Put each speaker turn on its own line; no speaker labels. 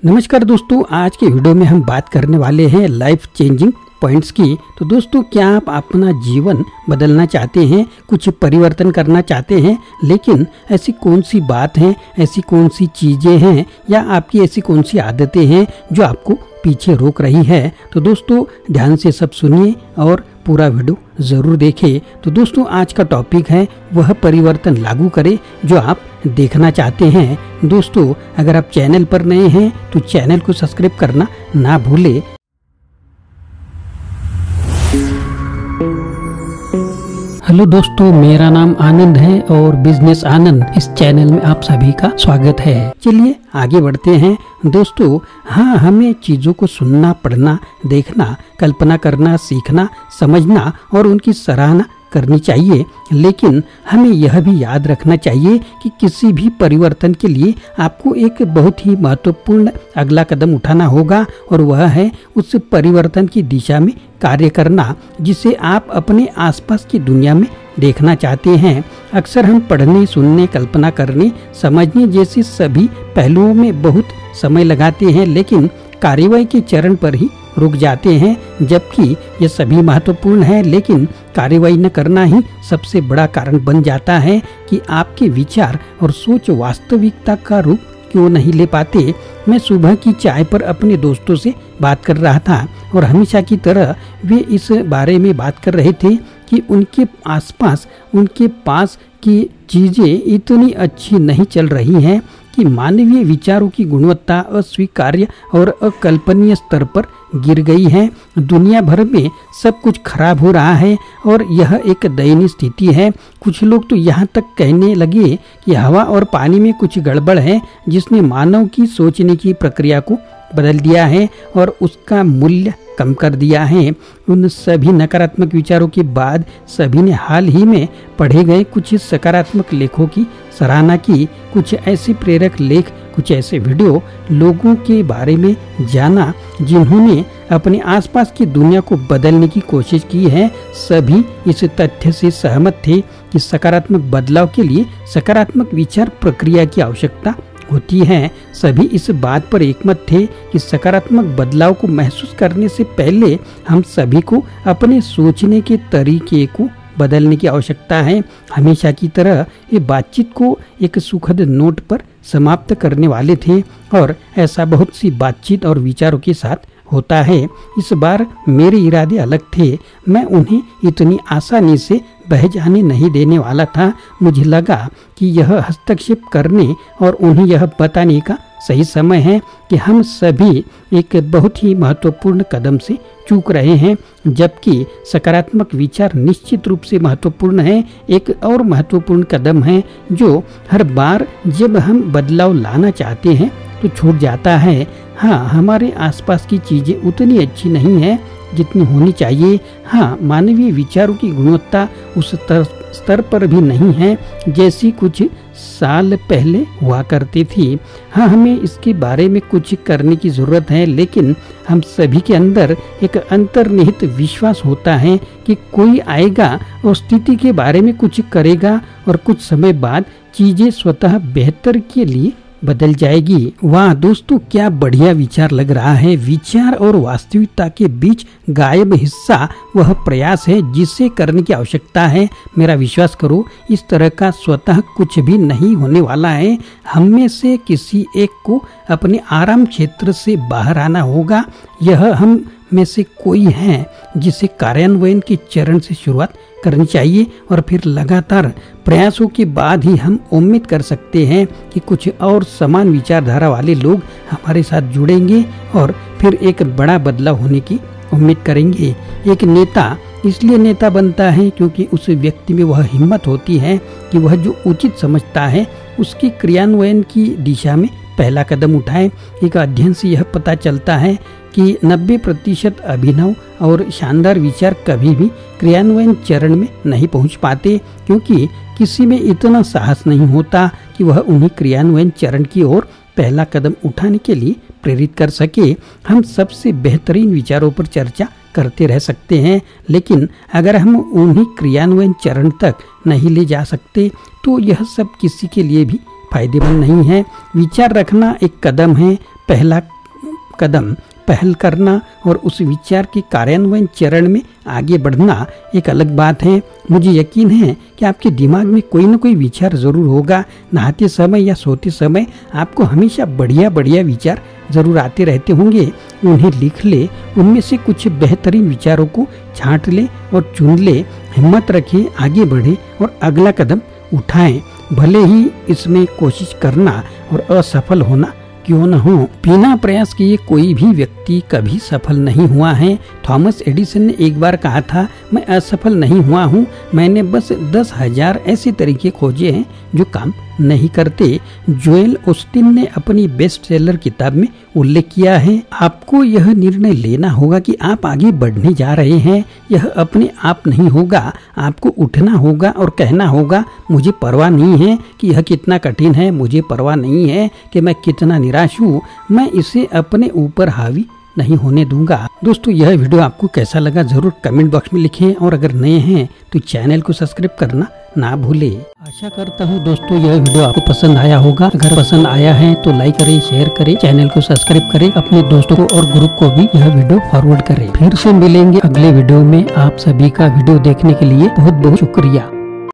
नमस्कार दोस्तों, आज के वीडियो में हम बात करने वाले हैं लाइफ चेंजिंग पॉइंट्स की। तो दोस्तों, क्या आप अपना जीवन बदलना चाहते हैं, कुछ परिवर्तन करना चाहते हैं, लेकिन ऐसी कौन सी बात है, ऐसी कौन सी चीज़ें हैं या आपकी ऐसी कौन सी आदतें हैं जो आपको पीछे रोक रही है? तो दोस्तों, ध्यान से सब सुनिए और पूरा वीडियो ज़रूर देखें। तो दोस्तों, आज का टॉपिक है वह परिवर्तन लागू करें जो आप देखना चाहते हैं। दोस्तों, अगर आप चैनल पर नए हैं तो चैनल को सब्सक्राइब करना ना भूलें। हेलो दोस्तों, मेरा नाम आनंद है और बिजनेस आनंद इस चैनल में आप सभी का स्वागत है। चलिए आगे बढ़ते हैं। दोस्तों, हाँ, हमें चीज़ों को सुनना, पढ़ना, देखना, कल्पना करना, सीखना, समझना और उनकी सराहना करनी चाहिए, लेकिन हमें यह भी याद रखना चाहिए कि किसी भी परिवर्तन के लिए आपको एक बहुत ही महत्वपूर्ण अगला कदम उठाना होगा और वह है उस परिवर्तन की दिशा में कार्य करना जिसे आप अपने आसपास की दुनिया में देखना चाहते हैं। अक्सर हम पढ़ने, सुनने, कल्पना करने, समझने जैसे सभी पहलुओं में बहुत समय लगाते हैं, लेकिन कार्यवाही के चरण पर ही रुक जाते हैं। जबकि ये सभी महत्वपूर्ण है, लेकिन कार्यवाही न करना ही सबसे बड़ा कारण बन जाता है कि आपके विचार और सोच वास्तविकता का रूप क्यों नहीं ले पाते। मैं सुबह की चाय पर अपने दोस्तों से बात कर रहा था और हमेशा की तरह वे इस बारे में बात कर रहे थे कि उनके आसपास, उनके पास की चीज़ें इतनी अच्छी नहीं चल रही हैं कि मानवीय विचारों की गुणवत्ता अस्वीकार्य और अकल्पनीय स्तर पर गिर गई है। दुनिया भर में सब कुछ खराब हो रहा है और यह एक दयनीय स्थिति है। कुछ लोग तो यहाँ तक कहने लगे कि हवा और पानी में कुछ गड़बड़ है जिसने मानव की सोचने की प्रक्रिया को बदल दिया है और उसका मूल्य कम कर दिया है। उन सभी नकारात्मक विचारों के बाद सभी ने हाल ही में पढ़े गए कुछ सकारात्मक लेखों की सराहना की। कुछ ऐसे प्रेरक लेख, कुछ ऐसे वीडियो लोगों के बारे में जाना जिन्होंने अपने आसपास की दुनिया को बदलने की कोशिश की है। सभी इस तथ्य से सहमत थे कि सकारात्मक बदलाव के लिए सकारात्मक विचार प्रक्रिया की आवश्यकता होती है। सभी इस बात पर एकमत थे कि सकारात्मक बदलाव को महसूस करने से पहले हम सभी को अपने सोचने के तरीके को बदलने की आवश्यकता है। हमेशा की तरह ये बातचीत को एक सुखद नोट पर समाप्त करने वाले थे और ऐसा बहुत सी बातचीत और विचारों के साथ होता है। इस बार मेरे इरादे अलग थे। मैं उन्हें इतनी आसानी से बह जाने नहीं देने वाला था। मुझे लगा कि यह हस्तक्षेप करने और उन्हें यह बताने का सही समय है कि हम सभी एक बहुत ही महत्वपूर्ण कदम से चूक रहे हैं। जबकि सकारात्मक विचार निश्चित रूप से महत्वपूर्ण है, एक और महत्वपूर्ण कदम है जो हर बार जब हम बदलाव लाना चाहते हैं तो छूट जाता है। हाँ, हमारे आसपास की चीज़ें उतनी अच्छी नहीं है जितनी होनी चाहिए। हाँ, मानवीय विचारों की गुणवत्ता उस स्तर पर भी नहीं है जैसी कुछ साल पहले हुआ करती थी। हाँ, हमें इसके बारे में कुछ करने की ज़रूरत है, लेकिन हम सभी के अंदर एक अंतर्निहित विश्वास होता है कि कोई आएगा और स्थिति के बारे में कुछ करेगा और कुछ समय बाद चीज़ें स्वतः बेहतर के लिए बदल जाएगी। वाह दोस्तों, क्या बढ़िया विचार लग रहा है। विचार और वास्तविकता के बीच गायब हिस्सा वह प्रयास है जिसे करने की आवश्यकता है। मेरा विश्वास करो, इस तरह का स्वतः कुछ भी नहीं होने वाला है। हम में से किसी एक को अपने आराम क्षेत्र से बाहर आना होगा। यह हम में से कोई है जिसे कार्यान्वयन के चरण से शुरुआत करनी चाहिए और फिर लगातार प्रयासों के बाद ही हम उम्मीद कर सकते हैं कि कुछ और समान विचारधारा वाले लोग हमारे साथ जुड़ेंगे और फिर एक बड़ा बदलाव होने की उम्मीद करेंगे। एक नेता इसलिए नेता बनता है क्योंकि उस व्यक्ति में वह हिम्मत होती है कि वह जो उचित समझता है उसकी क्रियान्वयन की दिशा में पहला कदम उठाए। एक अध्ययन से यह पता चलता है कि 90% अभिनव और शानदार विचार कभी भी क्रियान्वयन चरण में नहीं पहुंच पाते क्योंकि किसी में इतना साहस नहीं होता कि वह उन्हें क्रियान्वयन चरण की ओर पहला कदम उठाने के लिए प्रेरित कर सके। हम सबसे बेहतरीन विचारों पर चर्चा करते रह सकते हैं, लेकिन अगर हम उन्हें क्रियान्वयन चरण तक नहीं ले जा सकते तो यह सब किसी के लिए भी फायदेमंद नहीं है। विचार रखना एक कदम है, पहला कदम पहल करना और उस विचार के कार्यान्वयन चरण में आगे बढ़ना एक अलग बात है। मुझे यकीन है कि आपके दिमाग में कोई न कोई विचार जरूर होगा। नहाते समय या सोते समय आपको हमेशा बढ़िया बढ़िया विचार जरूर आते रहते होंगे। उन्हें लिख ले, उनमें से कुछ बेहतरीन विचारों को छांट ले और चुन ले। हिम्मत रखे, आगे बढ़े और अगला कदम उठाएं। भले ही इसमें कोशिश करना और असफल होना क्यों न हो। बिना प्रयास किए कोई भी व्यक्ति कभी सफल नहीं हुआ है। थॉमस एडिसन ने एक बार कहा था, मैं असफल नहीं हुआ हूँ, मैंने बस 10,000 ऐसे तरीके खोजे हैं जो काम नहीं करते। जोएल ऑस्टिन ने अपनी बेस्ट सेलर किताब में उल्लेख किया है। आपको यह निर्णय लेना होगा कि आप आगे बढ़ने जा रहे हैं। यह अपने आप नहीं होगा। आपको उठना होगा और कहना होगा, मुझे परवाह नहीं है कि यह कितना कठिन है, मुझे परवाह नहीं है कि मैं कितना निराश हूँ, मैं इसे अपने ऊपर हावी नहीं होने दूंगा। दोस्तों, यह वीडियो आपको कैसा लगा जरूर कमेंट बॉक्स में लिखें और अगर नए हैं तो चैनल को सब्सक्राइब करना ना भूले। आशा करता हूँ दोस्तों यह वीडियो आपको पसंद आया होगा। अगर पसंद आया है तो लाइक करें, शेयर करें, चैनल को सब्सक्राइब करें, अपने दोस्तों को और ग्रुप को भी यह वीडियो फॉरवर्ड करें। फिर से मिलेंगे अगले वीडियो में। आप सभी का वीडियो देखने के लिए बहुत बहुत शुक्रिया।